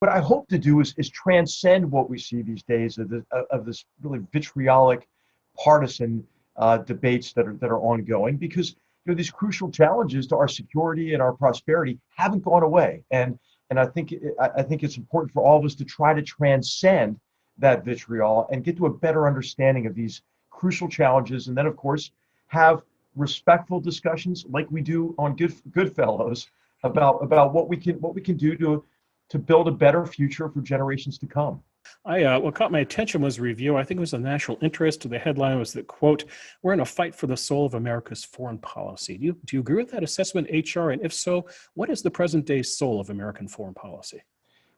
what I hope to do is transcend what we see these days of this really vitriolic, partisan debates that are ongoing, because these crucial challenges to our security and our prosperity haven't gone away, and I think it's important for all of us to try to transcend that vitriol and get to a better understanding of these crucial challenges, and then of course have respectful discussions like we do on Goodfellows about what we can do to build a better future for generations to come. What caught my attention was a review. I think it was a national interest. The headline was that, quote, "We're in a fight for the soul of America's foreign policy." Do you agree with that assessment, HR? And if so, what is the present day soul of American foreign policy?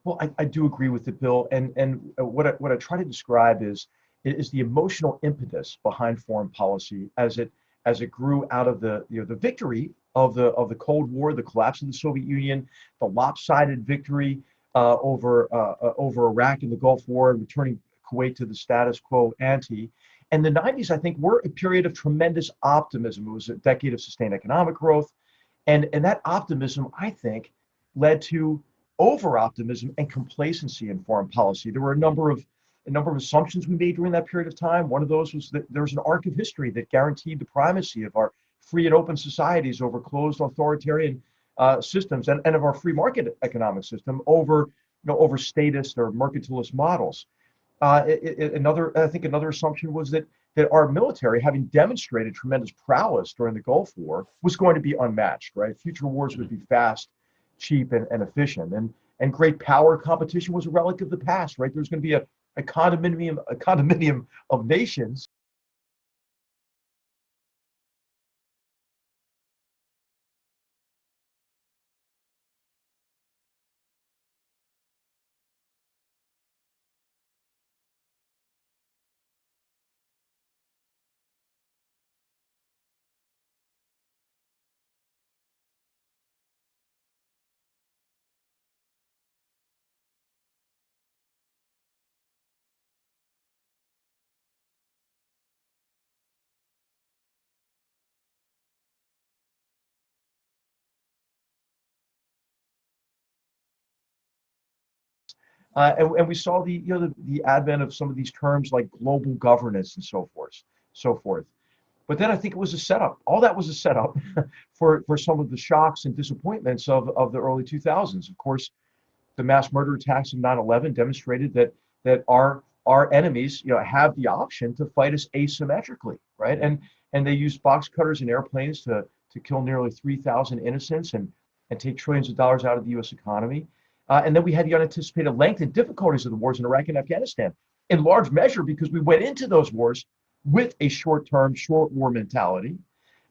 Well, I do agree with it, Bill. And what I try to describe is the emotional impetus behind foreign policy as it grew out of the victory of the Cold War, the collapse of the Soviet Union, the lopsided victory over Iraq in the Gulf War, returning Kuwait to the status quo ante. And the 90s, I think, were a period of tremendous optimism. It was a decade of sustained economic growth. And that optimism, I think, led to over optimism and complacency in foreign policy. There were a number of assumptions we made during that period of time. One of those was that there was an arc of history that guaranteed the primacy of our free and open societies over closed authoritarian systems, and of our free market economic system over statist or mercantilist models. Another assumption was that our military, having demonstrated tremendous prowess during the Gulf War, was going to be unmatched. Right, future wars would be fast, cheap, and efficient, and great power competition was a relic of the past. Right, there's going to be a condominium of nations. And we saw the advent of some of these terms like global governance and so forth. But then I think it was a setup. All that was a setup for some of the shocks and disappointments of the early 2000s. Of course, the mass murder attacks of 9/11 demonstrated that our enemies have the option to fight us asymmetrically, right? And they used box cutters and airplanes to kill nearly 3,000 innocents and take trillions of dollars out of the U.S. economy. And then we had the unanticipated length and difficulties of the wars in Iraq and Afghanistan, in large measure because we went into those wars with a short-term, short war mentality.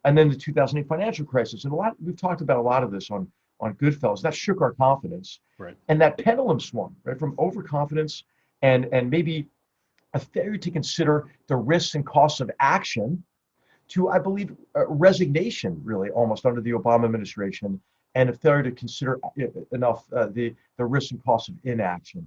And then the 2008 financial crisis, and we've talked about a lot of this on Goodfellas. That shook our confidence, Right. and that pendulum swung right from overconfidence and maybe a failure to consider the risks and costs of action to, I believe, resignation, really, almost under the Obama administration, and a failure to consider enough the risks and costs of inaction.